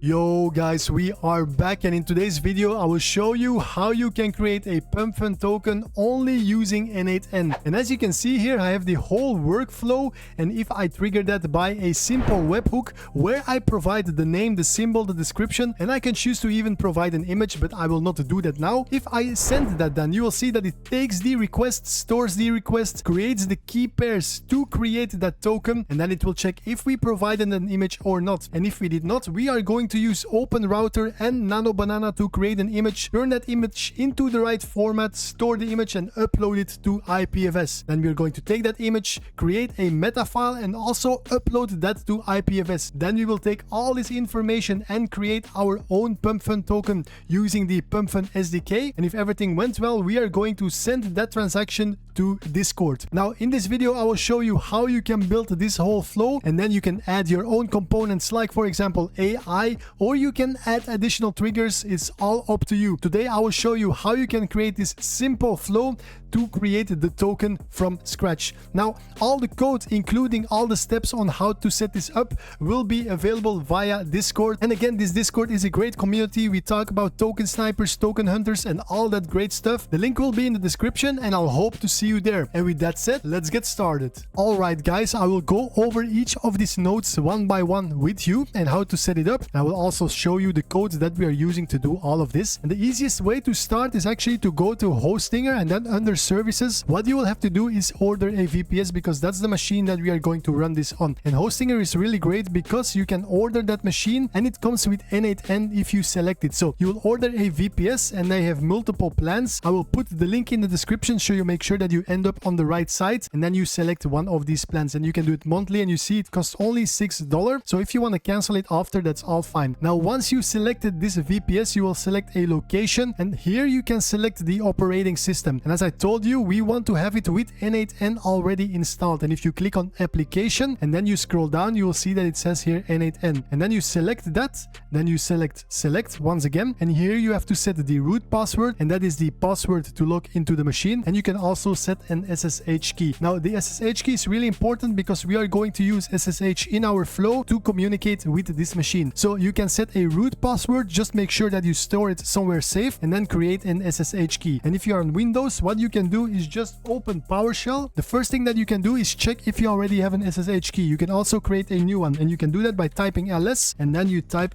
Yo guys, we are back, and in today's video I will show you how you can create a PumpFun token only using n8n. And as you can see here, I have the whole workflow, and if I trigger that by a simple webhook where I provide the name, the symbol, the description, and I can choose to even provide an image, but I will not do that now. If I send that, then you will see that it takes the request, stores the request, creates the key pairs to create that token, and then it will check if we provided an image or not. And if we did not, we are going to use OpenRouter and Nano Banana to create an image, turn that image into the right format, store the image and upload it to IPFS. Then we're going to take that image, create a meta file and also upload that to IPFS. Then we will take all this information and create our own PumpFun token using the PumpFun SDK. And if everything went well, we are going to send that transaction to Discord. Now in this video I will show you how you can build this whole flow, and then you can add your own components, like for example AI, or you can add additional triggers. It's all up to you. Today I will show you how you can create this simple flow to create the token from scratch. Now all the code, including all the steps on how to set this up, will be available via Discord. And again, this Discord is a great community. We talk about token snipers, token hunters and all that great stuff. The link will be in the description and I'll hope to see you there. And with that said, let's get started. Alright guys, I will go over each of these nodes one by one with you and how to set it up. I will also show you the code that we are using to do all of this. And the easiest way to start is actually to go to Hostinger, and then under services, what you will have to do is order a VPS, because that's the machine that we are going to run this on. And Hostinger is really great because you can order that machine and it comes with n8n if you select it. So you will order a VPS and they have multiple plans. I will put the link in the description so you make sure that you end up on the right site, and then you select one of these plans, and you can do it monthly, and you see it costs only $6. So if you want to cancel it after, that's all fine. Now once you selected this VPS, you will select a location, and here you can select the operating system. And as I told you, we want to have it with n8n already installed. And if you click on application and then you scroll down, you will see that it says here n8n, and then you select that, then you select once again, and here you have to set the root password, and that is the password to log into the machine. And you can also set an SSH key. Now the SSH key is really important because we are going to use SSH in our flow to communicate with this machine. So you can set a root password, just make sure that you store it somewhere safe, and then create an SSH key. And if you're on Windows, what you can do is just open PowerShell. The first thing that you can do is check if you already have an SSH key. You can also create a new one, and you can do that by typing ls and then you type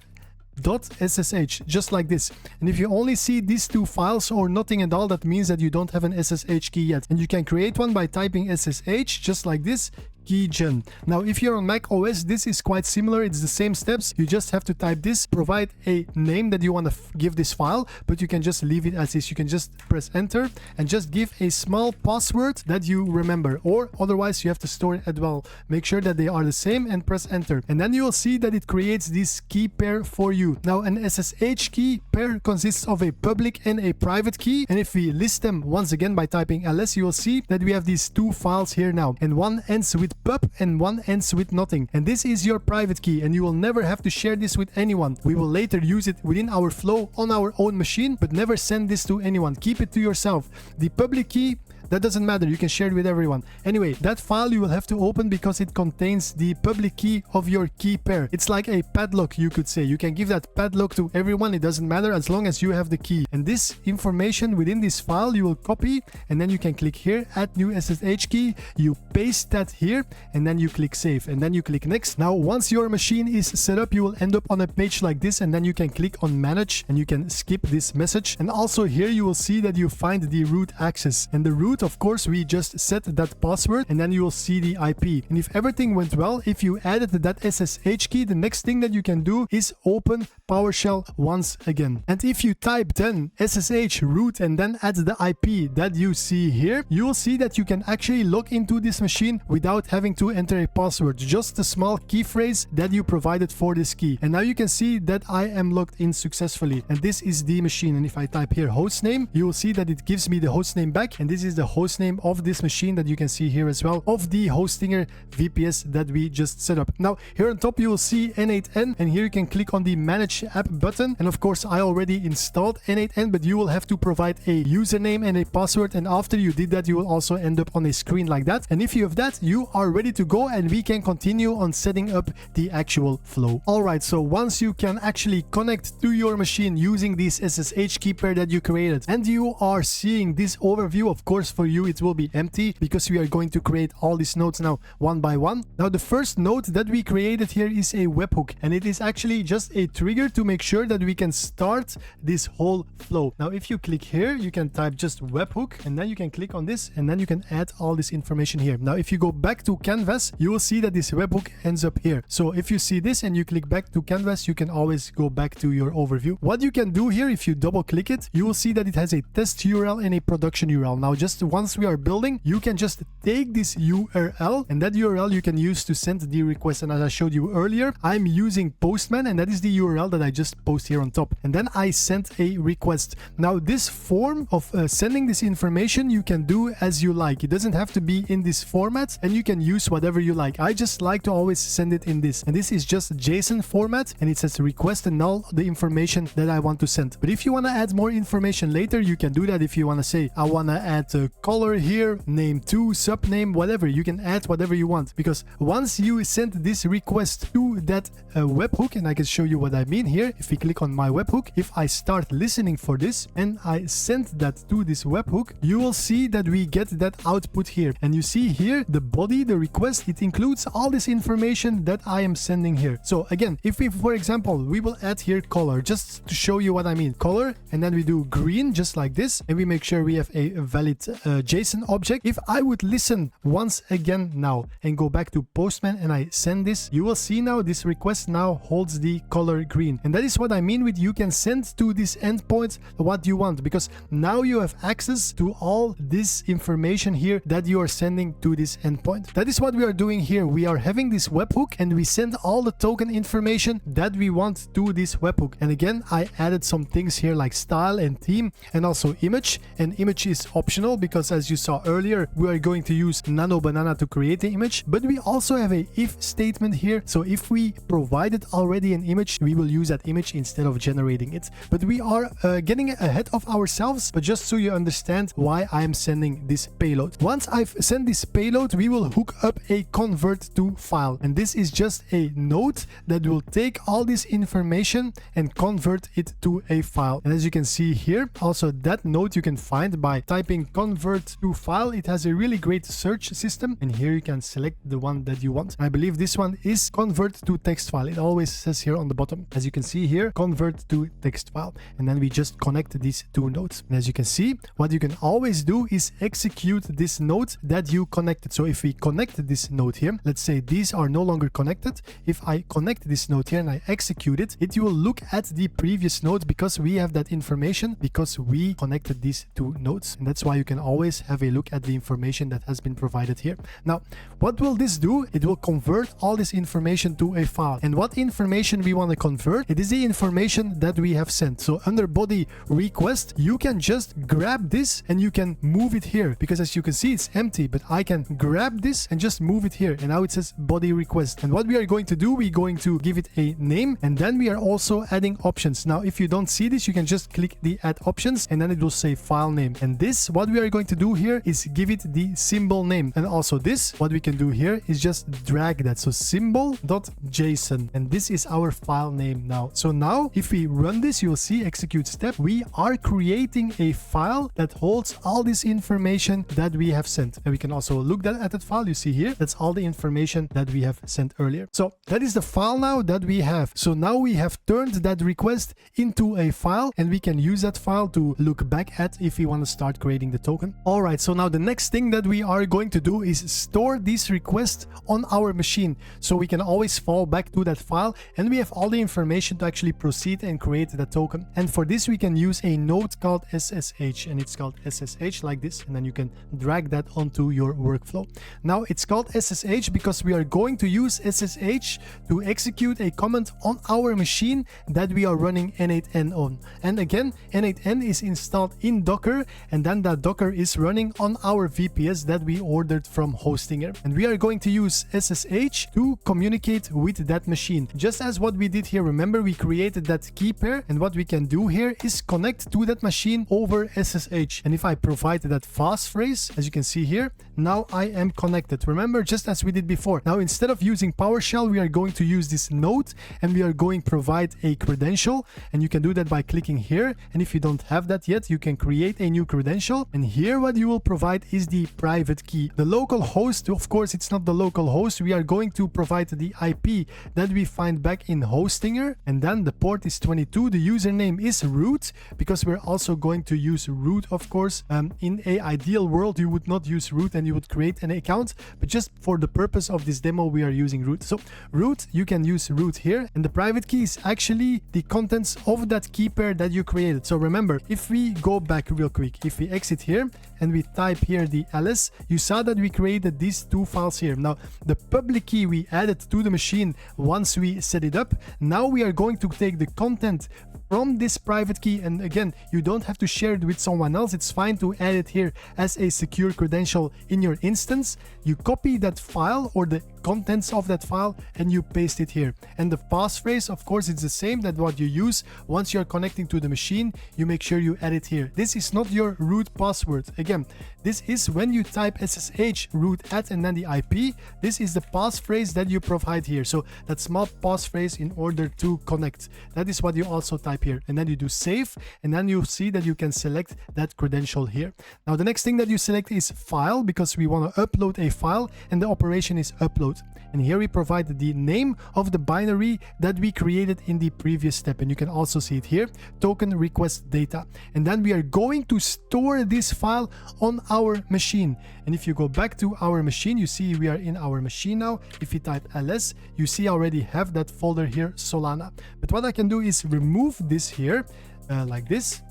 .ssh, just like this. And if you only see these two files or nothing at all, that means that you don't have an SSH key yet. And you can create one by typing SSH, just like this, keygen. Now if you're on Mac OS, this is quite similar. It's the same steps. You just have to type this, provide a name that you want to give this file, but you can just leave it as is. You can just press enter and just give a small password that you remember, or otherwise you have to store it as well. Make sure that they are the same and press enter, and then you will see that it creates this key pair for you. Now an SSH key pair consists of a public and a private key, and if we list them once again by typing ls, you will see that we have these two files here now, and one ends with pub and one ends with nothing. And this is your private key, and you will never have to share this with anyone. We will later use it within our flow on our own machine, but never send this to anyone. Keep it to yourself. The public key, that doesn't matter, you can share it with everyone. Anyway, that file you will have to open because it contains the public key of your key pair. It's like a padlock, you could say. You can give that padlock to everyone, it doesn't matter as long as you have the key. And this information within this file you will copy, and then you can click here, add new SSH key, you paste that here, and then you click save, and then you click next. Now once your machine is set up, you will end up on a page like this, and then you can click on manage and you can skip this message. And also here you will see that you find the root access, and the root, of course, we just set that password, and then you will see the IP. And if everything went well, if you added that SSH key, the next thing that you can do is open PowerShell once again. And if you type then SSH root and then add the IP that you see here, you will see that you can actually log into this machine without having to enter a password, just a small key phrase that you provided for this key. And now you can see that I am logged in successfully, and this is the machine. And if I type here hostname, you will see that it gives me the hostname back, and this is the the host name of this machine that you can see here as well, of the Hostinger VPS that we just set up. Now here on top you will see n8n, and here you can click on the manage app button, and of course I already installed n8n, but you will have to provide a username and a password, and after you did that you will also end up on a screen like that. And if you have that, you are ready to go, and we can continue on setting up the actual flow. Alright, so once you can actually connect to your machine using this SSH key pair that you created, and you are seeing this overview, of course for you it will be empty because we are going to create all these nodes now one by one. Now the first node that we created here is a webhook, and it is actually just a trigger to make sure that we can start this whole flow. Now if you click here, you can type just webhook, and then you can click on this, and then you can add all this information here. Now if you go back to canvas, you will see that this webhook ends up here. So if you see this and you click back to canvas, you can always go back to your overview. What you can do here, if you double click it, you will see that it has a test URL and a production URL. Now just once we are building, you can just take this URL, and that URL you can use to send the request. And as I showed you earlier, I'm using Postman, and that is the URL that I just post here on top, and then I sent a request. Now this form of sending this information you can do as you like. It doesn't have to be in this format, and you can use whatever you like. I just like to always send it in this, and this is just JSON format, and it says request and all the information that I want to send. But if you want to add more information later, you can do that. If you want to say I want to add a color here, name 2, subname, whatever, you can add whatever you want, because once you send this request to that webhook, and I can show you what I mean here. If we click on my webhook, if I start listening for this and I send that to this webhook, you will see that we get that output here. And you see here the body, the request, it includes all this information that I am sending here. So again, if we, for example, we will add here color, just to show you what I mean, color, and then we do green just like this, and we make sure we have a valid JSON object. If I would listen once again now and go back to Postman and I send this, you will see now this request now holds the color green. And that is what I mean with you can send to this endpoint what you want, because now you have access to all this information here that you are sending to this endpoint. That is what we are doing here. We are having this webhook, and we send all the token information that we want to this webhook. And again, I added some things here like style and theme, and also image. And image is optional because, as you saw earlier, we are going to use Nano Banana to create the image, but we also have a if statement here. So if we provided already an image, we will use that image instead of generating it. But we are getting ahead of ourselves, but just so you understand why I am sending this payload. Once I've sent this payload, we will hook up a convert to file, and this is just a node that will take all this information and convert it to a file. And as you can see here, also that node you can find by typing convert to file. It has a really great search system, and here you can select the one that you want. I believe this one is convert to text file. It always says here on the bottom, as you can see here, convert to text file, and then we just connect these two nodes. And as you can see, what you can always do is execute this node that you connected. So if we connect this node here, let's say these are no longer connected. If I connect this node here and I execute it, it will look at the previous node because we have that information because we connected these two nodes. And that's why you can always have a look at the information that has been provided here. Now, what will this do? It will convert all this information to a file. And what information we want to convert? It is the information that we have sent. So under body request, you can just grab this and you can move it here, because as you can see, it's empty, but I can grab this and just move it here. And now it says body request. And what we are going to do, we're going to give it a name, and then we are also adding options. Now, if you don't see this, you can just click the add options, and then it will say file name. And this, what we are going to do here is give it the symbol name. And also this, what we can do here is just drag that. So symbol.json. And this is our file name now. So now if we run this, you'll see execute step. We are creating a file that holds all this information that we have sent. And we can also look at that file. You see here, that's all the information that we have sent earlier. So that is the file now that we have. So now we have turned that request into a file, and we can use that file to look back at if we want to start creating the token. All right, so now the next thing that we are going to do is store these requests on our machine, so we can always fall back to that file, and we have all the information to actually proceed and create the token. And for this, we can use a node called SSH, and it's called SSH like this, and then you can drag that onto your workflow. Now it's called SSH because we are going to use SSH to execute a command on our machine that we are running n8n on. And again, n8n is installed in Docker, and then that Docker is running on our VPS that we ordered from Hostinger. And we are going to use SSH to communicate with that machine. Just as what we did here, remember we created that key pair, and what we can do here is connect to that machine over SSH. And if I provide that fast phrase, as you can see here, now I am connected. Remember, just as we did before. Now instead of using PowerShell, we are going to use this node, and we are going to provide a credential, and you can do that by clicking here. And if you don't have that yet, you can create a new credential, and here what you will provide is the private key. The local host, of course, it's not the local host. We are going to provide the IP that we find back in Hostinger, and then the port is 22. The username is root, because we're also going to use root, of course. In a ideal world, you would not use root and you would create an account, but just for the purpose of this demo, we are using root. So root, you can use root here, and the private key is actually the contents of that key pair that you created. So remember, if we go back real quick, if we exit here and we type here the ls, you saw that we created these two files here. Now the public key we added to the machine once we set it up. Now we are going to take the content from this private key, and again, you don't have to share it with someone else. It's fine to add it here as a secure credential in your instance. You copy that file or the contents of that file and you paste it here. And the passphrase, of course, it's the same that what you use once you're connecting to the machine. You make sure you add it here. This is not your root password. Again, this is when you type SSH root at and then the IP. This is the passphrase that you provide here. So that small passphrase in order to connect. That is what you also type here. And then you do save, and then you see that you can select that credential here. Now the next thing that you select is file, because we want to upload a file, and the operation is upload. And here we provide the name of the binary that we created in the previous step, and you can also see it here, token request data. And then we are going to store this file on our machine. And if you go back to our machine, you see we are in our machine now. If you type ls, you see I already have that folder here, Solana. But what I can do is remove this here like this.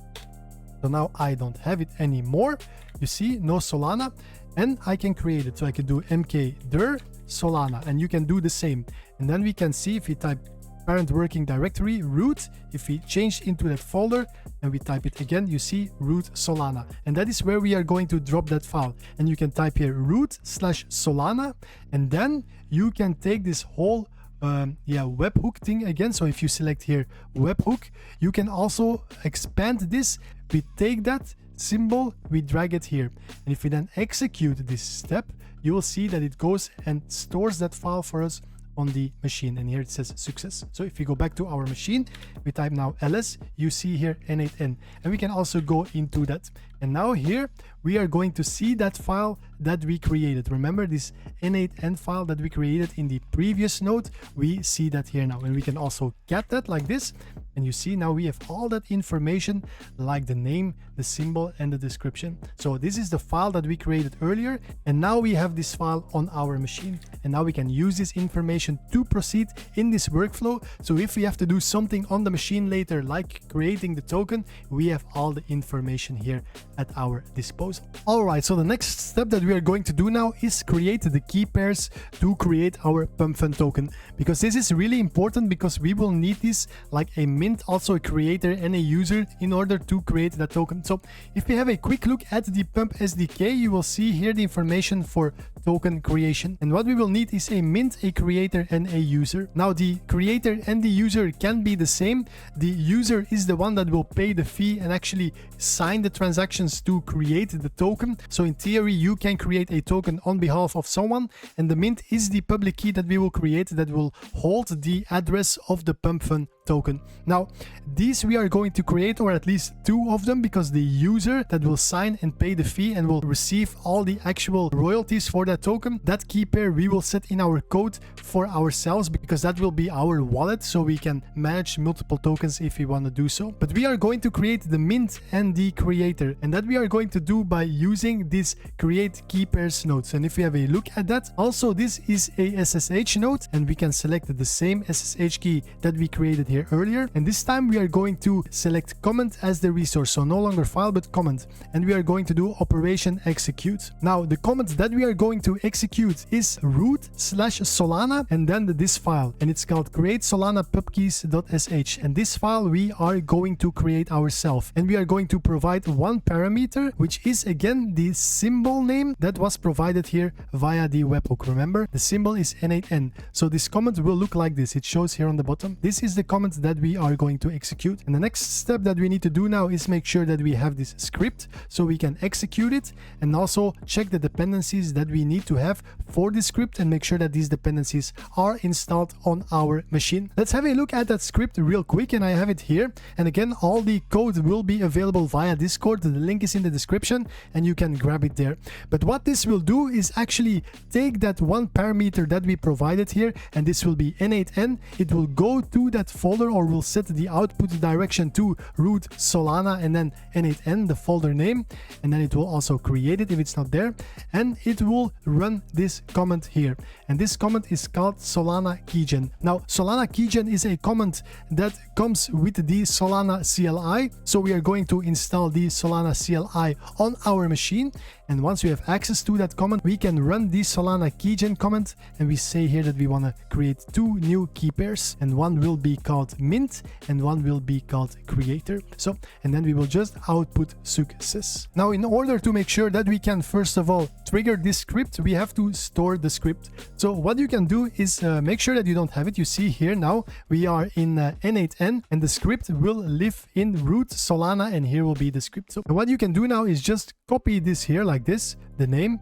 So now I don't have it anymore. You see, no Solana, and I can create it. So I can do mkdir Solana, and you can do the same. And then we can see if we type parent working directory root, if we change into that folder and we type it again, you see root Solana, and that is where we are going to drop that file. And you can type here root/Solana, and then you can take this whole webhook thing again. So if you select here webhook, you can also expand this. We take that symbol, we drag it here, and if we then execute this step, you will see that it goes and stores that file for us on the machine, and here it says success. So if we go back to our machine, we type now ls, you see here n8n, and we can also go into that. And now here we are going to see that file that we created. Remember this n8n file that we created in the previous node? We see that here now, and we can also cat that like this, and you see now we have all that information like the name, the symbol, and the description. So this is the file that we created earlier, and now we have this file on our machine, and now we can use this information to proceed in this workflow. So if we have to do something on the machine later, like creating the token, we have all the information here at our disposal. All right, so the next step that we are going to do now is create the key pairs to create our PumpFun token, because this is really important, because we will need this like a mint, also a creator and a user, in order to create that token. So if we have a quick look at the Pump SDK, you will see here the information for token creation, and what we will need is a mint, a creator, and a user. Now the creator and the user can be the same. The user is the one that will pay the fee and actually sign the transactions to create the token. So in theory, you can create a token on behalf of someone, and the mint is the public key that we will create that will hold the address of the PumpFun token. Now these we are going to create, or at least two of them, because the user that will sign and pay the fee and will receive all the actual royalties for that token, that key pair we will set in our code for ourselves, because that will be our wallet, so we can manage multiple tokens if we want to do so. But we are going to create the mint and the creator, and that we are going to do by using this create key pairs nodes. And if we have a look at that, also this is a SSH node, and we can select the same SSH key that we created here earlier, and this time we are going to select comment as the resource, so no longer file but comment, and we are going to do operation execute. Now the comment that we are going to execute is root/solana and then this file, and it's called create solana pubkeys.sh, and this file we are going to create ourselves, and we are going to provide one parameter, which is again the symbol name that was provided here via the webhook. Remember, the symbol is n8n. So this comment will look like this. It shows here on the bottom. This is the comment that we are going to execute, and the next step that we need to do now is make sure that we have this script so we can execute it, and also check the dependencies that we need to have for the script and make sure that these dependencies are installed on our machine. Let's have a look at that script real quick, and I have it here. And again, all the code will be available via Discord. The link is in the description and you can grab it there. But what this will do is actually take that one parameter that we provided here, and this will be n8n. It will go to that folder, or will set the output direction to root solana and then n8n, the folder name, and then it will also create it if it's not there, and it will run this comment here. And this comment is called Solana keygen. Now, Solana keygen is a comment that comes with the Solana CLI. So we are going to install the Solana CLI on our machine. And once we have access to that comment, we can run the Solana keygen comment, and we say here that we want to create two new key pairs, and one will be called mint and one will be called creator. So, and then we will just output success. Now, in order to make sure that we can first of all trigger this script, we have to store the script. So what you can do is make sure that you don't have it. You see here now we are in n8n, and the script will live in root solana, and here will be the script. So what you can do now is just copy this here like this, the name,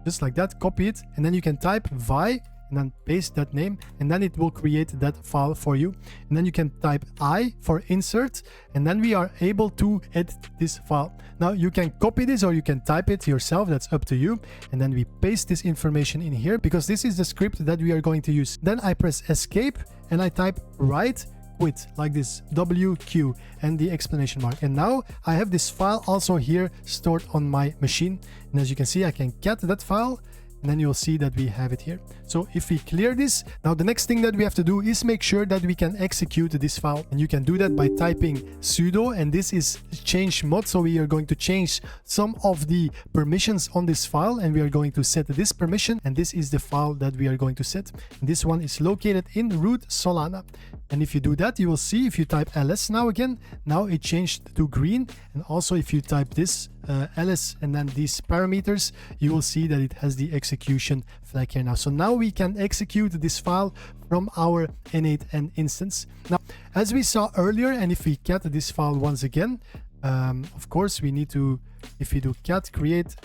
just like that, copy it, and then you can type vi and then paste that name, and then it will create that file for you. And then you can type I for insert, and then we are able to edit this file. Now you can copy this or you can type it yourself, that's up to you. And then we paste this information in here because this is the script that we are going to use. Then I press escape and I type write quit like this, WQ and the exclamation mark. And now I have this file also here stored on my machine. And as you can see, I can cat that file, and then you'll see that we have it here. So if we clear this, now the next thing that we have to do is make sure that we can execute this file. And you can do that by typing sudo, and this is change mod. So we are going to change some of the permissions on this file, and we are going to set this permission, and this is the file that we are going to set. And this one is located in root solana. And if you do that, you will see if you type ls now again, now it changed to green. And also if you type this ls and then these parameters, you will see that it has the execution flag here now. So now we can execute this file from our n8n instance. Now, as we saw earlier, and if we cat this file once again, of course we need to, if we do cat create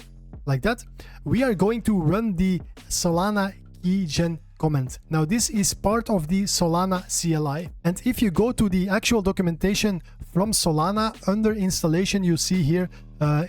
like that, we are going to run the Solana keygen comment. Now this is part of the Solana CLI, and if you go to the actual documentation from Solana, under installation you see here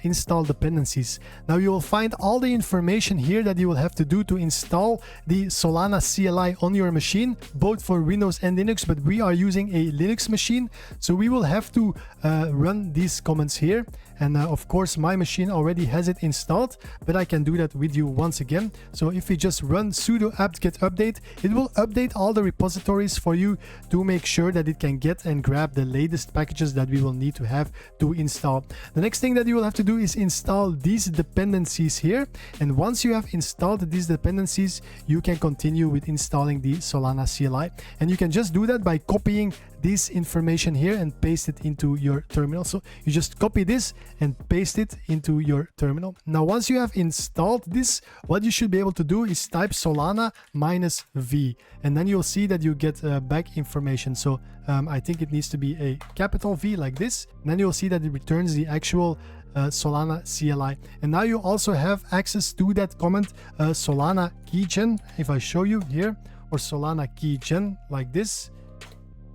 install dependencies. Now you will find all the information here that you will have to do to install the Solana CLI on your machine, both for Windows and Linux, but we are using a Linux machine, so we will have to run these comments here. And of course my machine already has it installed, but I can do that with you once again. So if we just run sudo apt-get update, it will update all the repositories for you to make sure that it can get and grab the latest packages that we will need to have to install. The next thing that you will have to do is install these dependencies here, and once you have installed these dependencies, you can continue with installing the Solana CLI. And you can just do that by copying this information here and paste it into your terminal. So you just copy this and paste it into your terminal. Now once you have installed this, what you should be able to do is type Solana -v, and then you'll see that you get back information. So I think it needs to be a capital V like this, and then you'll see that it returns the actual Solana CLI. And now you also have access to that comment Solana keygen, if I show you here, or Solana keygen like this.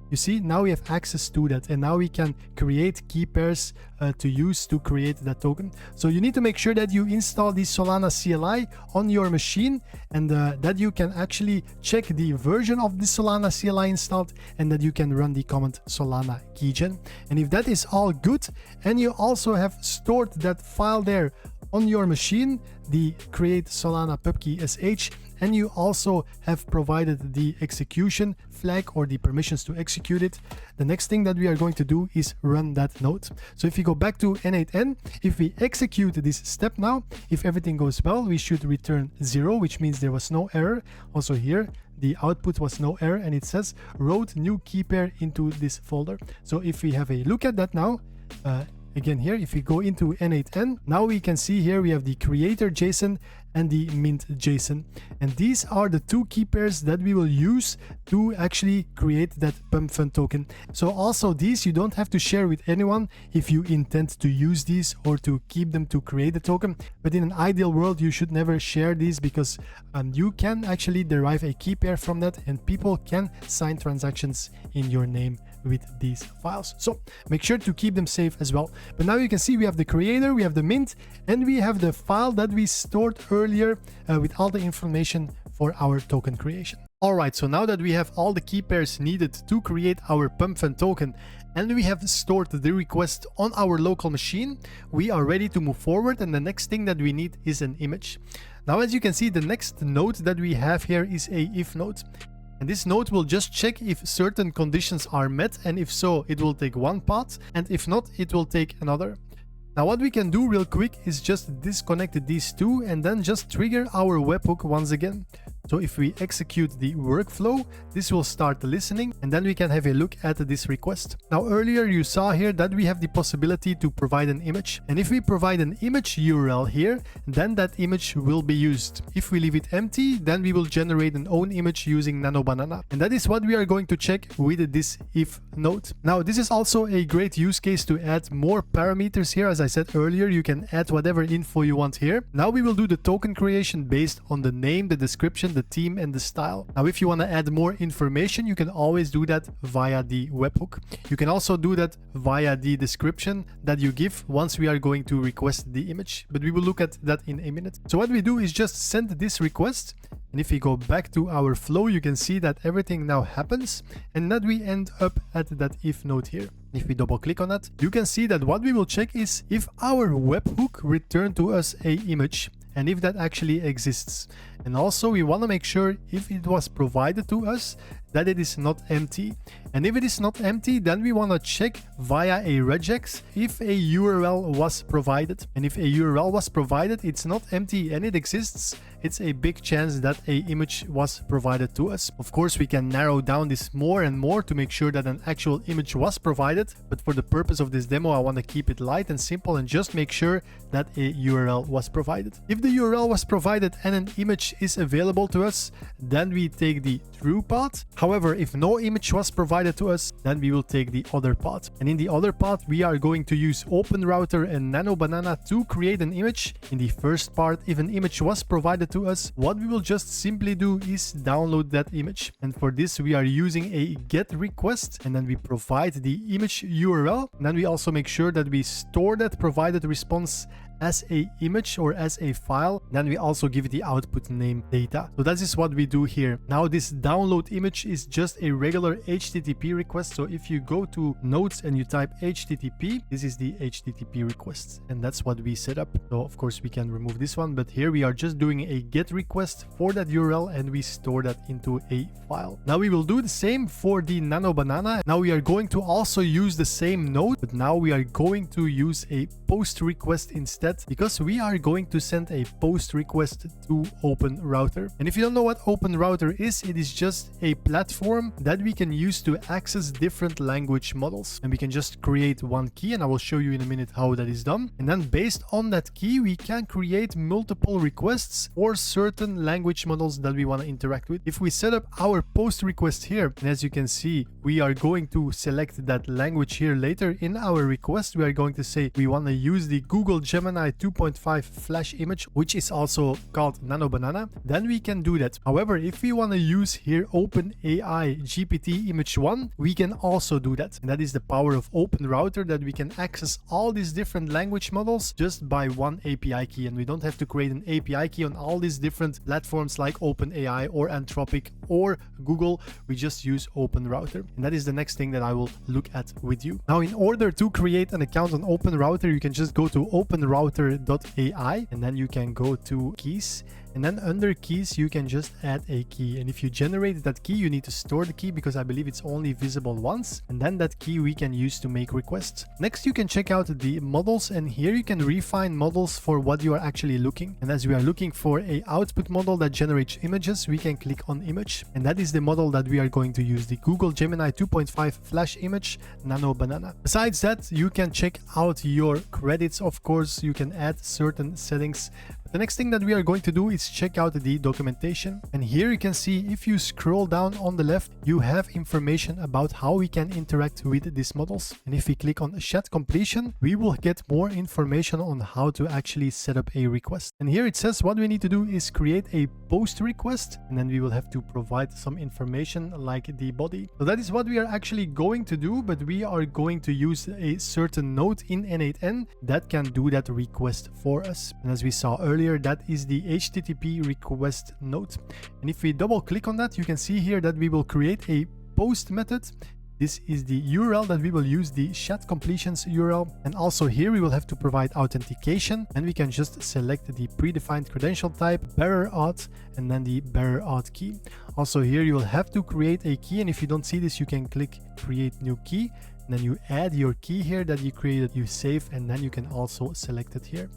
You see, now we have access to that, and now we can create key pairs to use to create that token. So you need to make sure that you install the Solana CLI on your machine, and that you can actually check the version of the Solana CLI installed, and that you can run the command Solana keygen. And if that is all good, and you also have stored that file there on your machine, the create Solana pubkey sh, and you also have provided the execution flag or the permissions to execute it. The next thing that we are going to do is run that node. So if you go back to n8n, if we execute this step now, if everything goes well, we should return 0, which means there was no error. Also here, the output was no error, and it says wrote new key pair into this folder. So if we have a look at that now, again here, if we go into n8n, now we can see here we have the creator JSON and the mint JSON. And these are the two key pairs that we will use to actually create that PumpFun token. So also these you don't have to share with anyone if you intend to use these or to keep them to create the token. But in an ideal world, you should never share these, because you can actually derive a key pair from that, and people can sign transactions in your name with these files. So make sure to keep them safe as well. But now you can see we have the creator, we have the mint, and we have the file that we stored earlier with all the information for our token creation. Alright, so now that we have all the key pairs needed to create our PumpFun token, and we have stored the request on our local machine, we are ready to move forward, and the next thing that we need is an image. Now, as you can see, the next node that we have here is a if node. And this node will just check if certain conditions are met, and if so, it will take one path, and if not, it will take another. Now what we can do real quick is just disconnect these two and then just trigger our webhook once again. So if we execute the workflow, this will start listening, and then we can have a look at this request. Now earlier you saw here that we have the possibility to provide an image. And if we provide an image URL here, then that image will be used. If we leave it empty, then we will generate an own image using Nano Banana. And that is what we are going to check with this if node. Now this is also a great use case to add more parameters here. As I said earlier, you can add whatever info you want here. Now we will do the token creation based on the name, the description, the theme, and the style. Now if you want to add more information, you can always do that via the webhook. You can also do that via the description that you give once we are going to request the image, but we will look at that in a minute. So what we do is just send this request, and if we go back to our flow, you can see that everything now happens and that we end up at that if node here. If we double click on that, you can see that what we will check is if our webhook returned to us a image, and if that actually exists. And also we want to make sure if it was provided to us that it is not empty. And if it is not empty, then we want to check via a regex if a URL was provided. And if a URL was provided, it's not empty and it exists, it's a big chance that a image was provided to us. Of course, we can narrow down this more and more to make sure that an actual image was provided. But for the purpose of this demo, I want to keep it light and simple and just make sure that a URL was provided. If the URL was provided and an image is available to us, then we take the true path. However, if no image was provided to us, then we will take the other path. And in the other path, we are going to use OpenRouter and Nano Banana to create an image. In the first part, if an image was provided to us, what we will just simply do is download that image. And for this, we are using a GET request, and then we provide the image URL. And then we also make sure that we store that provided response as a image or as a file. Then we also give the output name data. So that is what we do here. Now this download image is just a regular HTTP request. So if you go to nodes and you type HTTP, this is the HTTP request, and that's what we set up. So of course we can remove this one, but here we are just doing a GET request for that URL and we store that into a file. Now we will do the same for the Nano Banana. Now we are going to also use the same node, but now we are going to use a post request instead, because we are going to send a post request to OpenRouter. And if you don't know what OpenRouter is, it is just a platform that we can use to access different language models. And we can just create one key, and I will show you in a minute how that is done. And then based on that key, we can create multiple requests for certain language models that we want to interact with. If we set up our post request here, and as you can see, we are going to select that language here later in our request. We are going to say we want to use the Google Gemini 2.5 flash image, which is also called Nano Banana. Then we can do that. However, if we want to use here OpenAI GPT image 1, we can also do that. And that is the power of OpenRouter, that we can access all these different language models just by one API key. And we don't have to create an API key on all these different platforms like OpenAI or Anthropic or Google. We just use OpenRouter. And that is the next thing that I will look at with you. Now, in order to create an account on OpenRouter, you can just go to OpenRouter OpenRouter.ai, and then you can go to keys, and then under keys you can just add a key. And if you generate that key, you need to store the key because I believe it's only visible once, and then that key we can use to make requests. Next, you can check out the models, and here you can refine models for what you are actually looking. And as we are looking for a output model that generates images, we can click on image, and that is the model that we are going to use, the Google Gemini 2.5 Flash Image Nano Banana. Besides that, you can check out your credits. Of course, you can add certain settings. The next thing that we are going to do is check out the documentation, and here you can see, if you scroll down on the left, you have information about how we can interact with these models. And if we click on chat completion, we will get more information on how to actually set up a request. And here it says what we need to do is create a post request, and then we will have to provide some information like the body. So that is what we are actually going to do, but we are going to use a certain node in n8n that can do that request for us. And as we saw earlier, that is the HTTP request node. And if we double click on that, you can see here that we will create a post method. This is the URL that we will use, the chat completions URL. And also here we will have to provide authentication, and we can just select the predefined credential type, bearer auth, and then the bearer auth key. Also here you will have to create a key, and if you don't see this, you can click create new key, and then you add your key here that you created, you save, and then you can also select it here.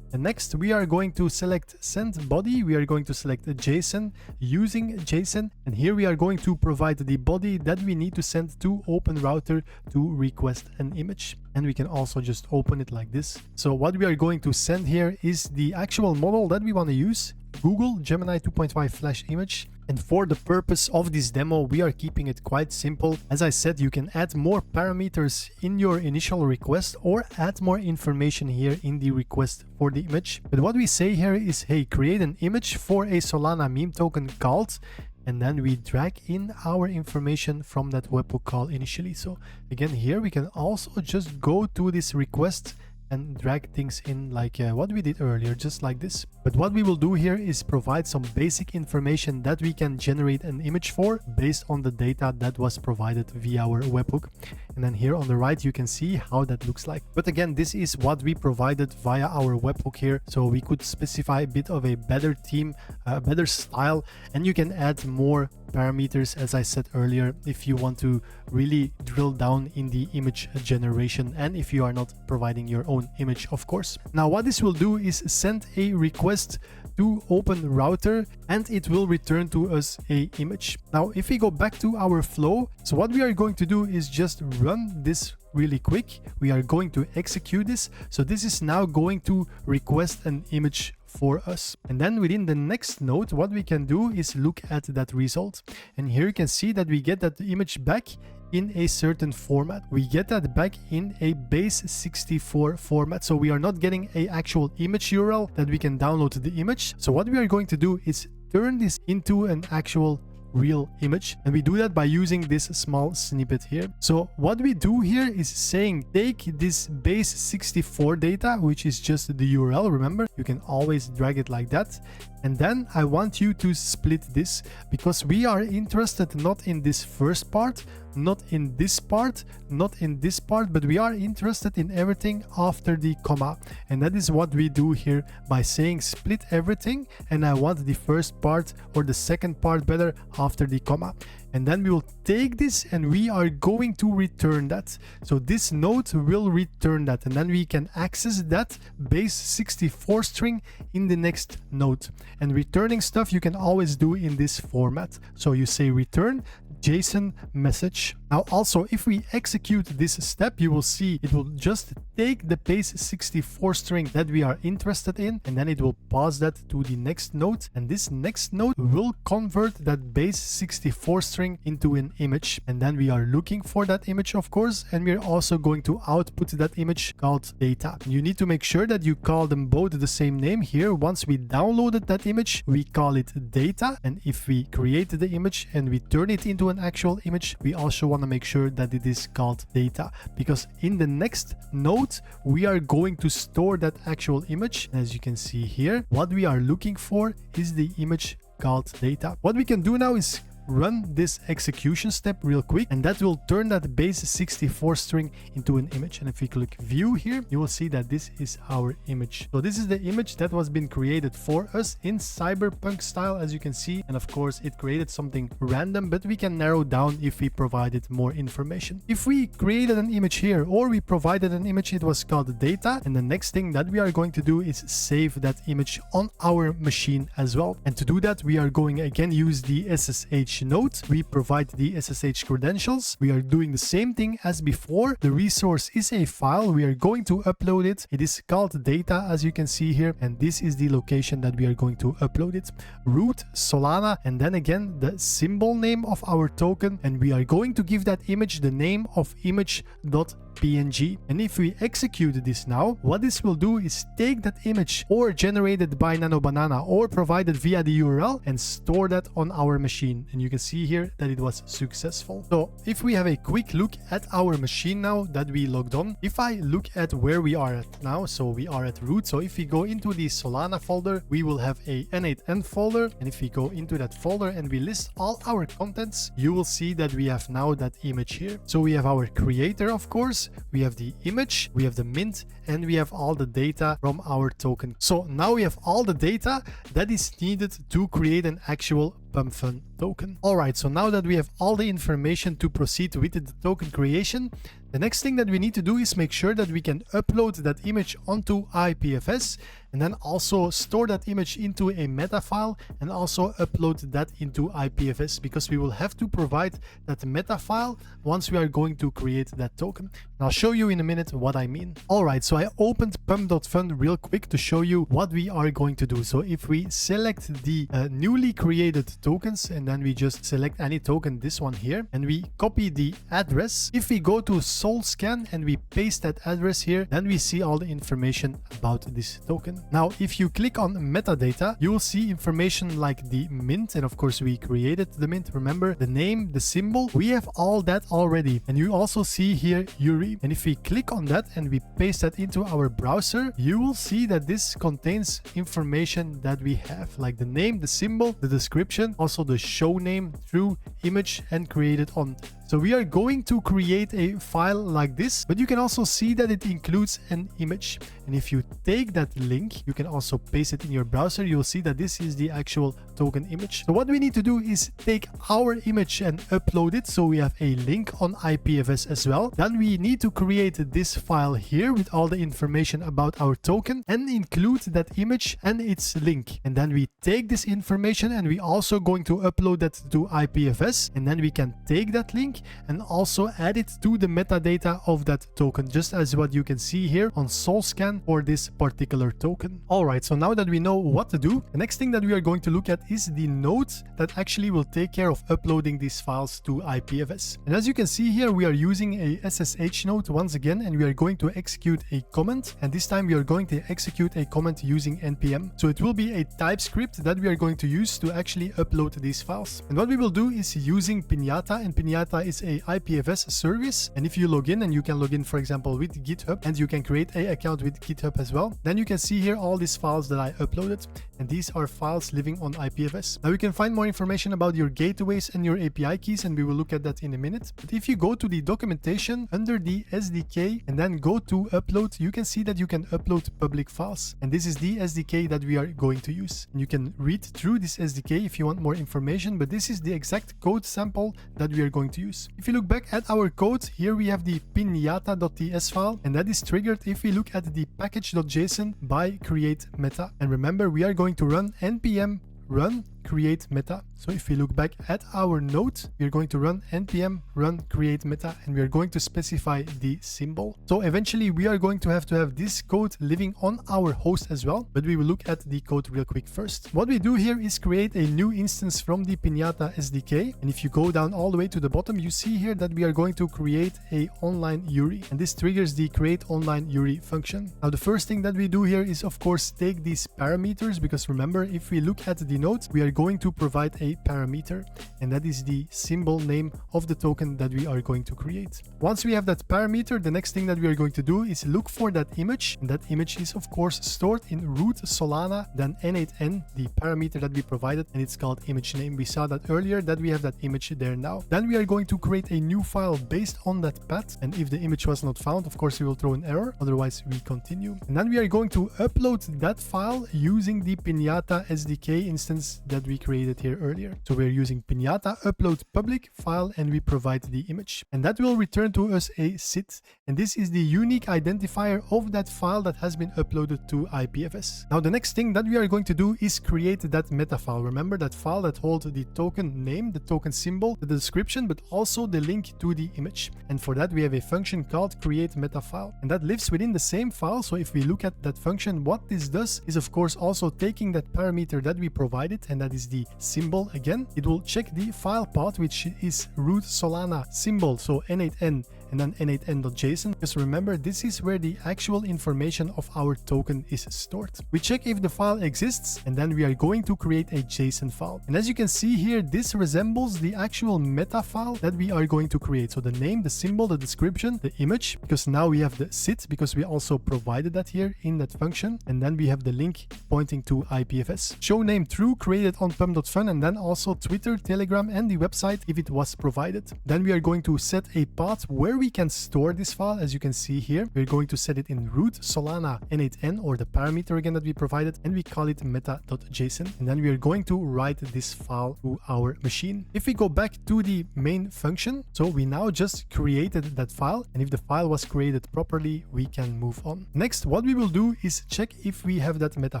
And next we are going to select send body. We are going to select JSON using JSON, and here we are going to provide the body that we need to send to OpenRouter to request an image. And we can also just open it like this. So what we are going to send here is the actual model that we want to use, Google Gemini 2.5 Flash Image. And for the purpose of this demo, we are keeping it quite simple. As I said, you can add more parameters in your initial request or add more information here in the request for the image. But what we say here is, hey, create an image for a Solana meme token called, and then we drag in our information from that webhook call initially. So again, here we can also just go to this request and drag things in like what we did earlier, just like this. But what we will do here is provide some basic information that we can generate an image for based on the data that was provided via our webhook. And then here on the right, you can see how that looks like. But again, this is what we provided via our webhook here. So we could specify a bit of a better theme, a better style, and you can add more parameters, as I said earlier, if you want to really drill down in the image generation, and if you are not providing your own image, of course. Now what this will do is send a request to OpenRouter, and it will return to us a image. Now if we go back to our flow, so what we are going to do is just run this really quick. We are going to execute this. So this is now going to request an image for us. And then within the next node, what we can do is look at that result. And here you can see that we get that image back in a certain format. We get that back in a base64 format. So we are not getting an actual image URL that we can download the image. So what we are going to do is turn this into an actual real image, and we do that by using this small snippet here. So what we do here is saying, take this base64 data, which is just the URL. Remember, you can always drag it like that. And then I want you to split this, because we are interested not in this first part, not in this part, not in this part, but we are interested in everything after the comma. And that is what we do here by saying split everything, and I want the first part or the second part better after the comma. And then we will take this and we are going to return that. So this node will return that, and then we can access that base64 string in the next node. And returning stuff you can always do in this format. So you say return JSON message. Now also, if we execute this step, you will see it will just take the base64 string that we are interested in, and then it will pass that to the next node, and this next node will convert that base64 string into an image. And then we are looking for that image, of course, and we're also going to output that image called data. You need to make sure that you call them both the same name here. Once we downloaded that image, we call it data, and if we create the image and we turn it into an actual image, we also want to make sure that it is called data, because in the next node we are going to store that actual image. As you can see here, what we are looking for is the image called data. What we can do now is run this execution step real quick, and that will turn that base 64 string into an image. And if we click view here, you will see that this is our image. So this is the image that was been created for us in cyberpunk style, as you can see. And of course it created something random, but we can narrow down if we provided more information. If we created an image here, or we provided an image, it was called data. And the next thing that we are going to do is save that image on our machine as well. And to do that, we are going again use the SSH node. We provide the SSH credentials. We are doing the same thing as before. The resource is a file. We are going to upload it. It is called data, as you can see here, and this is the location that we are going to upload it. Root, Solana, and then again the symbol name of our token, and we are going to give that image the name of image.png. And if we execute this now, what this will do is take that image or generated by Nano Banana or provided via the URL and store that on our machine. And you can see here that it was successful. So if we have a quick look at our machine now that we logged on, if I look at where we are at now, so we are at root. So if we go into the Solana folder, we will have a n8n folder. And if we go into that folder and we list all our contents, you will see that we have now that image here. So we have our creator, of course, we have the image, we have the mint, and we have all the data from our token. So now we have all the data that is needed to create an actual PumpFun token. Alright, so now that we have all the information to proceed with the token creation, the next thing that we need to do is make sure that we can upload that image onto IPFS, and then also store that image into a meta file and also upload that into IPFS, because we will have to provide that meta file once we are going to create that token. And I'll show you in a minute what I mean. Alright, so I opened pump.fun real quick to show you what we are going to do. So if we select the newly created tokens, and then we just select any token, this one here, and we copy the address. If we go to SolScan and we paste that address here, then we see all the information about this token. Now, if you click on metadata, you will see information like the mint, and of course we created the mint. Remember, the name, the symbol, we have all that already. And you also see here Yuri. And if we click on that and we paste that into our browser, you will see that this contains information that we have, like the name, the symbol, the description, also the show name, true, image, and created on. So we are going to create a file like this, but you can also see that it includes an image. And if you take that link, you can also paste it in your browser. You'll see that this is the actual token image. So what we need to do is take our image and upload it. So we have a link on IPFS as well. Then we need to create this file here with all the information about our token and include that image and its link. And then we take this information and we also going to upload that to IPFS. And then we can take that link and also add it to the metadata of that token, just as what you can see here on SolScan for this particular token. Alright, so now that we know what to do, the next thing that we are going to look at is the node that actually will take care of uploading these files to IPFS. And as you can see here, we are using a SSH node once again, and we are going to execute a command. And this time we are going to execute a command using npm. So it will be a TypeScript that we are going to use to actually upload these files. And what we will do is using Pinata, and Pinata is a IPFS service. And if you log in, and you can log in, for example, with GitHub, and you can create an account with GitHub as well, then you can see here all these files that I uploaded. And these are files living on IPFS. Now you can find more information about your gateways and your API keys, and we will look at that in a minute. But if you go to the documentation under the SDK and then go to upload, you can see that you can upload public files. And this is the SDK that we are going to use. And you can read through this SDK if you want more information, but this is the exact code sample that we are going to use. If you look back at our code, here we have the pinata.ts file, and that is triggered if we look at the package.json by create meta. And remember, we are going to run npm run create meta. So if we look back at our node, we are going to run npm run create meta, and we are going to specify the symbol. So eventually we are going to have this code living on our host as well, but we will look at the code real quick first. What we do here is create a new instance from the Pinata SDK, and if you go down all the way to the bottom, you see here that we are going to create a online URI, and this triggers the create online URI function. Now the first thing that we do here is of course take these parameters, because remember, if we look at the node, we are going to provide a parameter, and that is the symbol name of the token that we are going to create. Once we have that parameter, the next thing that we are going to do is look for that image, and that image is of course stored in root Solana, then n8n, the parameter that we provided, and it's called image name. We saw that earlier that we have that image there now. Then we are going to create a new file based on that path, and if the image was not found, of course we will throw an error, otherwise we continue. And then we are going to upload that file using the Pinata SDK instance that we created here earlier. So we're using Pinata upload public file, and we provide the image, and that will return to us a SID, and this is the unique identifier of that file that has been uploaded to IPFS. Now the next thing that we are going to do is create that meta file. Remember that file that holds the token name, the token symbol, the description, but also the link to the image. And for that we have a function called create meta file, and that lives within the same file. So if we look at that function, what this does is of course also taking that parameter that we provided, and that is the symbol again. It will check the file path, which is root Solana symbol, so n8n, and then n8n.json, because remember this is where the actual information of our token is stored. We check if the file exists, and then we are going to create a JSON file. And as you can see here, this resembles the actual meta file that we are going to create. So the name, the symbol, the description, the image, because now we have the SID, because we also provided that here in that function, and then we have the link pointing to IPFS. Show name true, created on pump.fun, and then also Twitter, Telegram, and the website if it was provided. Then we are going to set a path where we can store this file. As you can see here, we're going to set it in root Solana n8n, or the parameter again that we provided, and we call it meta.json, and then we are going to write this file to our machine. If we go back to the main function, so we now just created that file, and if the file was created properly, we can move on. Next, what we will do is check if we have that meta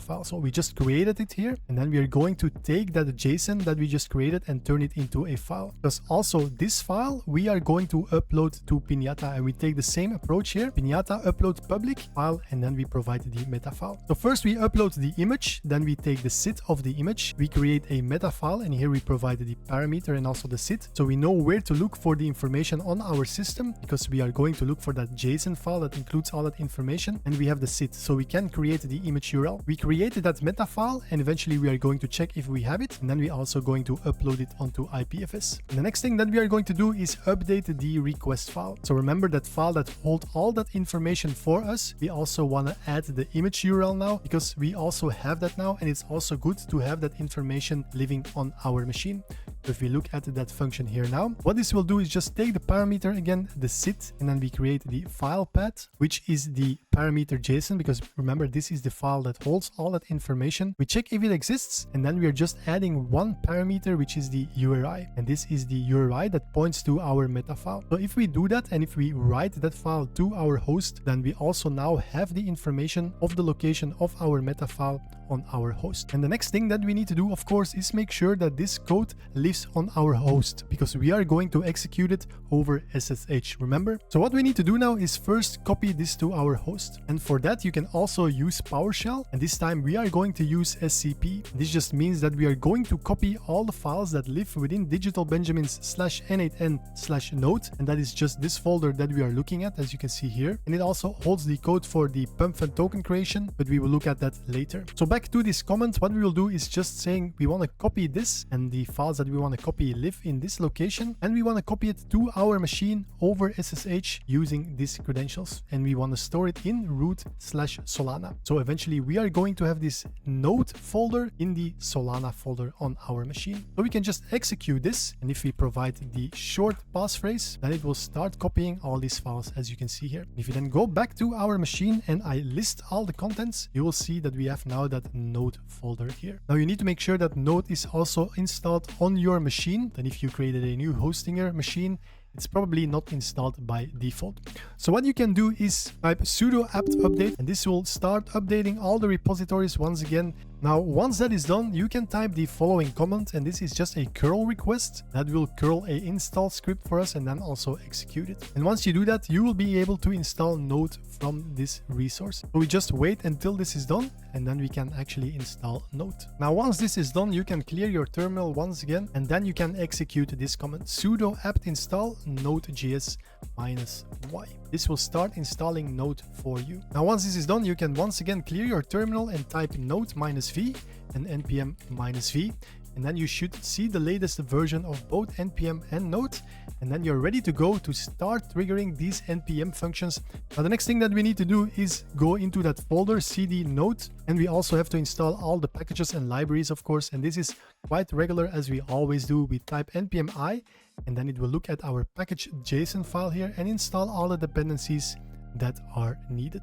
file. So we just created it here, and then we are going to take that JSON that we just created and turn it into a file, because also this file we are going to upload to Pinata, and we take the same approach here. Pinata upload public file, and then we provide the meta file. So first we upload the image, then we take the SID of the image, we create a meta file, and here we provide the parameter and also the SID, so we know where to look for the information on our system, because we are going to look for that JSON file that includes all that information, and we have the SID, so we can create the image URL. We created that meta file, and eventually we are going to check if we have it, and then we also going to upload it onto IPFS. And the next thing that we are going to do is update the request file. So remember that file that holds all that information for us. We also want to add the image URL now, because we also have that now, and it's also good to have that information living on our machine. So if we look at that function here now, what this will do is just take the parameter again, the SID, and then we create the file path, which is the parameter JSON, because remember this is the file that holds all that information. We check if it exists, and then we are just adding one parameter, which is the URI, and this is the URI that points to our meta file. So if we do that, and if we write that file to our host, then we also now have the information of the location of our meta file on our host. And the next thing that we need to do, of course, is make sure that this code lives on our host, because we are going to execute it over SSH, remember? So what we need to do now is first copy this to our host, and for that you can also use PowerShell, and this time we are going to use SCP. This just means that we are going to copy all the files that live within Digital Benjamins /n8n/node, and that is just this folder that we are looking at, as you can see here, and it also holds the code for the PumpFun token creation, but we will look at that later. So back to this comment, what we will do is just saying we want to copy this, and the files that we want to copy live in this location, and we want to copy it to our machine over SSH using these credentials, and we want to store it in root/Solana. So eventually we are going to have this node folder in the Solana folder on our machine. So we can just execute this, and if we provide the short passphrase, then it will start copying all these files, as you can see here. If you then go back to our machine and I list all the contents, you will see that we have now that node folder here. Now you need to make sure that node is also installed on your machine. Then if you created a new Hostinger machine, it's probably not installed by default. So what you can do is type sudo apt update, and this will start updating all the repositories once again. Now, once that is done, you can type the following command, and this is just a curl request that will curl a install script for us and then also execute it. And once you do that, you will be able to install Node from this resource. So we just wait until this is done, and then we can actually install Node. Now, once this is done, you can clear your terminal once again, and then you can execute this command sudo apt install Node.js -y. This will start installing Node for you. Now, once this is done, you can once again clear your terminal and type node -v and npm -v. and then you should see the latest version of both npm and node, and then you're ready to go to start triggering these npm functions. Now the next thing that we need to do is go into that folder cd node, and we also have to install all the packages and libraries, of course, and this is quite regular as we always do. We type npm I, and then it will look at our package.json file here and install all the dependencies that are needed.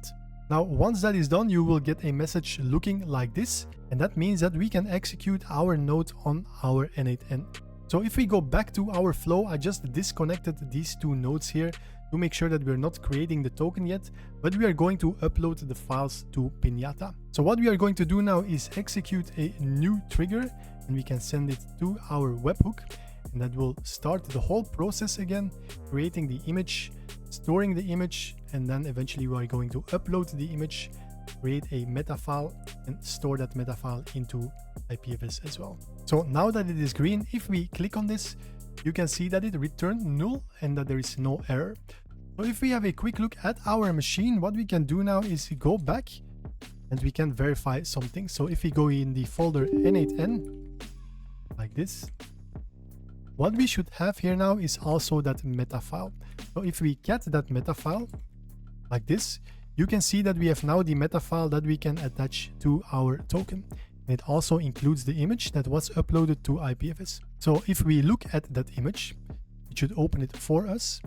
Now, once that is done, you will get a message looking like this, and that means that we can execute our node on our n8n. So if we go back to our flow, I just disconnected these two nodes here to make sure that we're not creating the token yet, but we are going to upload the files to Pinata. So what we are going to do now is execute a new trigger, and we can send it to our webhook, and that will start the whole process again, creating the image, storing the image, and then eventually we are going to upload the image, create a meta file, and store that meta file into IPFS as well. So now that it is green, if we click on this, you can see that it returned null and that there is no error. So if we have a quick look at our machine, what we can do now is go back and we can verify something. So if we go in the folder n8n, like this, what we should have here now is also that meta file. So if we get that meta file like this, you can see that we have now the meta file that we can attach to our token. And it also includes the image that was uploaded to IPFS. So if we look at that image, it should open it for us,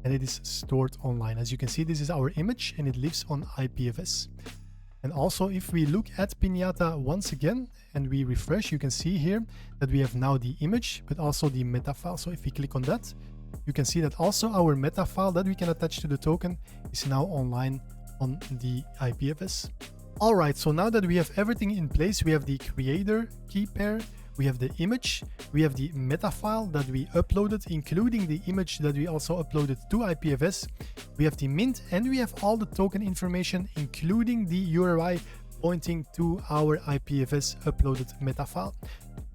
and it is stored online. As you can see, this is our image and it lives on IPFS. And also if we look at Pinata once again and we refresh, you can see here that we have now the image, but also the meta file. So if we click on that, you can see that also our meta file that we can attach to the token is now online on the IPFS. All right, so now that we have everything in place, we have the creator keypair, we have the image, we have the meta file that we uploaded, including the image that we also uploaded to IPFS. We have the mint, and we have all the token information, including the URI pointing to our IPFS uploaded meta file.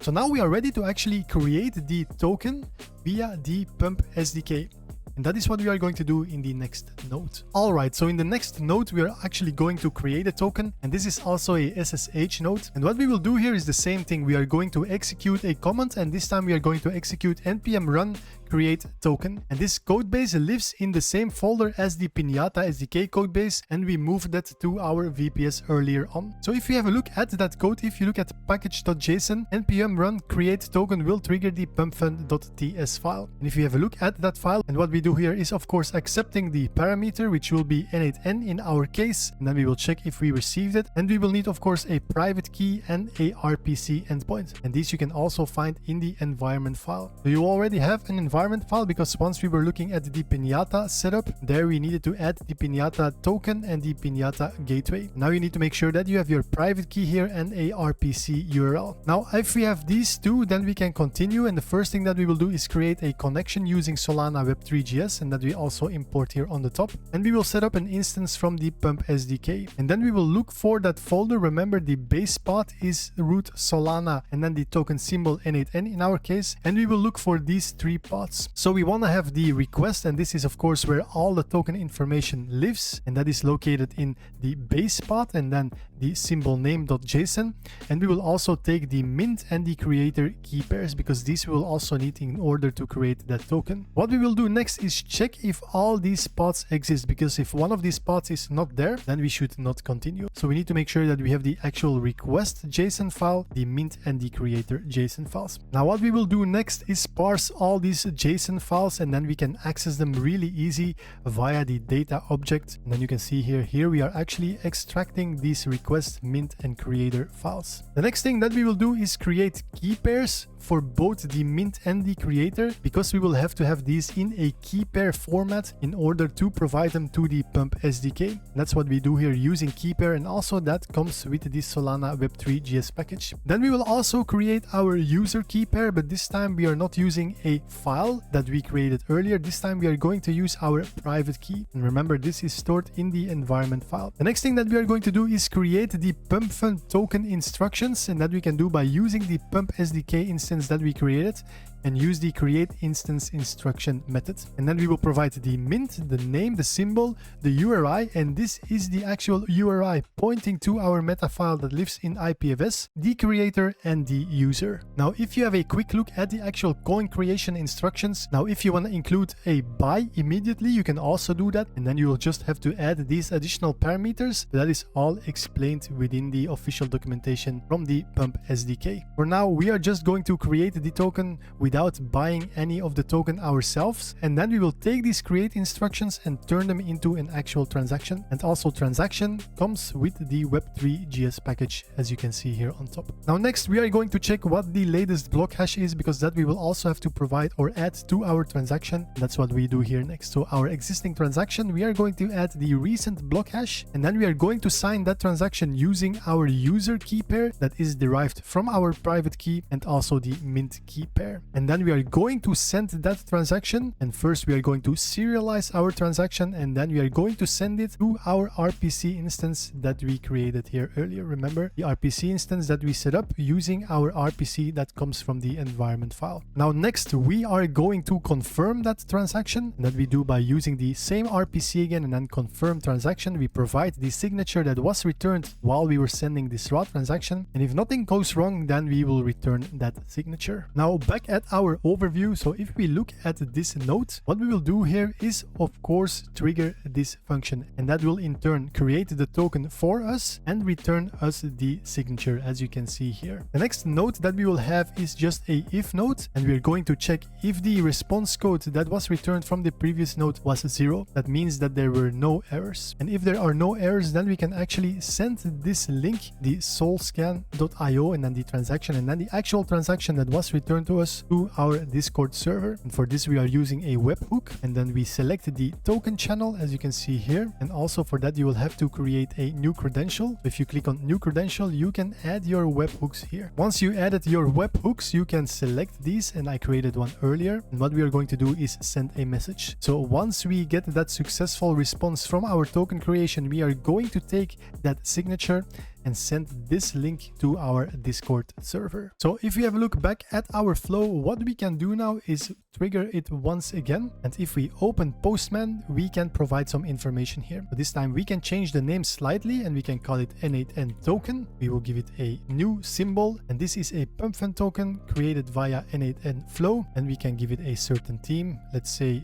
So now we are ready to actually create the token via the Pump SDK. And that is what we are going to do in the next node. All right, so in the next node, we are actually going to create a token, and this is also a SSH node. And what we will do here is the same thing. We are going to execute a command, and this time we are going to execute npm run create token. And this codebase lives in the same folder as the Pinata SDK codebase, and we moved that to our VPS earlier on. So if you have a look at that code, if you look at package.json, npm run create token will trigger the pumpfun.ts file. And if you have a look at that file, and what we do here is of course accepting the parameter, which will be n8n in our case, and then we will check if we received it, and we will need of course a private key and a RPC endpoint, and these you can also find in the environment file. So you already have an environment file, because once we were looking at the Pinata setup, there we needed to add the Pinata token and the Pinata gateway. Now you need to make sure that you have your private key here and a RPC URL. Now if we have these two, then we can continue, and the first thing that we will do is create a connection using Solana Web3.js, and that we also import here on the top, and we will set up an instance from the Pump SDK, and then we will look for that folder. Remember, the base path is root Solana and then the token symbol n8n in our case, and we will look for these three paths. So we want to have the request, and this is of course where all the token information lives, and that is located in the base path and then the symbol name.json. And we will also take the mint and the creator key pairs, because these we will also need in order to create that token. What we will do next is check if all these paths exist, because if one of these paths is not there, then we should not continue. So we need to make sure that we have the actual request JSON file, the mint and the creator JSON files. Now what we will do next is parse all these JSON files, and then we can access them really easy via the data object. And then you can see here we are actually extracting these request, mint and creator files. The next thing that we will do is create key pairs for both the mint and the creator, because we will have to have these in a key pair format in order to provide them to the Pump SDK. That's what we do here using Keypair, and also that comes with the Solana Web3.js package. Then we will also create our user key pair, but this time we are not using a file that we created earlier. This time we are going to use our private key, and remember, this is stored in the environment file. The next thing that we are going to do is create the PumpFun token instructions, and that we can do by using the Pump SDK instance that we created. and use the create instance instruction method. And then we will provide the mint, the name, the symbol, the URI, and this is the actual URI pointing to our meta file that lives in IPFS, the creator and the user. Now, if you have a quick look at the actual coin creation instructions, now if you want to include a buy immediately, you can also do that, and then you will just have to add these additional parameters. That is all explained within the official documentation from the Pump SDK. For now, we are just going to create the token without buying any of the token ourselves, and then we will take these create instructions and turn them into an actual transaction. And also transaction comes with the Web3 GS package, as you can see here on top. Now next, we are going to check what the latest block hash is, because that we will also have to provide or add to our transaction. That's what we do here next. So our existing transaction, we are going to add the recent block hash, and then we are going to sign that transaction using our user key pair that is derived from our private key and also the mint key pair. And then we are going to send that transaction, and first we are going to serialize our transaction, and then we are going to send it to our RPC instance that we created here earlier. Remember the RPC instance that we set up using our RPC that comes from the environment file. Now next, we are going to confirm that transaction, and that we do by using the same RPC again, and then confirm transaction. We provide the signature that was returned while we were sending this raw transaction, and if nothing goes wrong, then we will return that signature. Now back at our overview, so if we look at this node, what we will do here is of course trigger this function, and that will in turn create the token for us and return us the signature, as you can see here. The next node that we will have is just a if node, and we're going to check if the response code that was returned from the previous node was 0. That means that there were no errors, and if there are no errors, then we can actually send this link, the solscan.io, and then the transaction, and then the actual transaction that was returned to us, to our Discord server. And for this we are using a webhook, and then we select the token channel, as you can see here. And also for that you will have to create a new credential. If you click on new credential, you can add your webhooks here. Once you added your webhooks, you can select these, and I created one earlier, and what we are going to do is send a message. So once we get that successful response from our token creation, we are going to take that signature and send this link to our Discord server. So if we have a look back at our flow, what we can do now is trigger it once again. And if we open Postman, we can provide some information here. But this time we can change the name slightly, and we can call it n8n token. We will give it a new symbol, and this is a PumpFun token created via n8n flow, and we can give it a certain theme. Let's say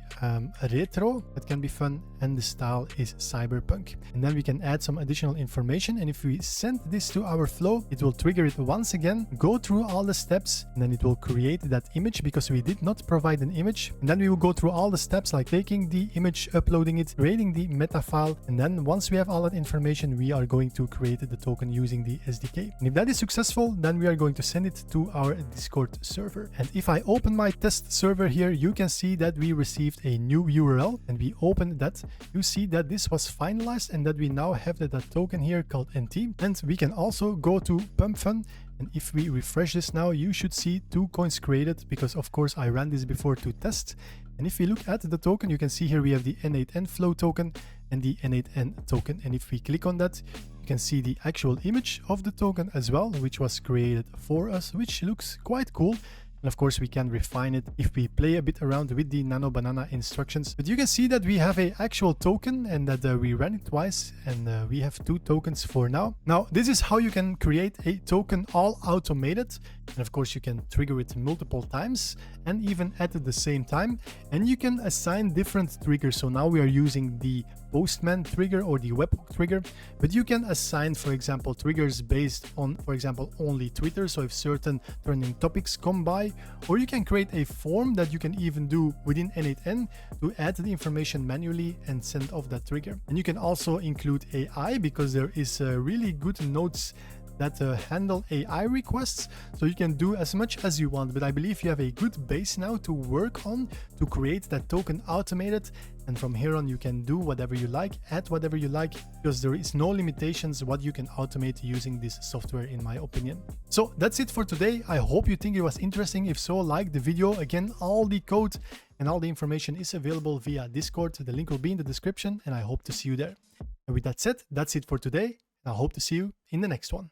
retro, that can be fun, and the style is cyberpunk. And then we can add some additional information, and if we send this to our flow, it will trigger it once again, go through all the steps, and then it will create that image, because we did not provide an image. And then we will go through all the steps, like taking the image, uploading it, creating the meta file, and then once we have all that information, we are going to create the token using the SDK. And if that is successful, then we are going to send it to our Discord server. And if I open my test server here, you can see that we received a new URL, and we open that. You see that this was finalized, and that we now have that token here called NT. And we can also go to PumpFun, and if we refresh this now, you should see 2 coins created, because of course I ran this before to test. And if we look at the token, you can see here we have the n8n flow token and the n8n token. And if we click on that, you can see the actual image of the token as well, which was created for us, which looks quite cool. And of course we can refine it if we play a bit around with the Nano Banana instructions. But you can see that we have an actual token, and that we ran it twice, and we have 2 tokens for now. Now this is how you can create a token all automated, and of course you can trigger it multiple times and even at the same time, and you can assign different triggers. So now we are using the Postman trigger or the webhook trigger, but you can assign, for example, triggers based on, for example, only Twitter, so if certain trending topics come by, or you can create a form that you can even do within n8n to add the information manually and send off that trigger. And you can also include AI, because there is really good nodes that handle AI requests, so you can do as much as you want. But I believe you have a good base now to work on to create that token automated, and from here on you can do whatever you like, add whatever you like, because there is no limitations what you can automate using this software, in my opinion. So that's it for today. I hope you think it was interesting. If so, like the video. Again, all the code and all the information is available via Discord. The link will be in the description, and I hope to see you there. And with that said, that's it for today. I hope to see you in the next one.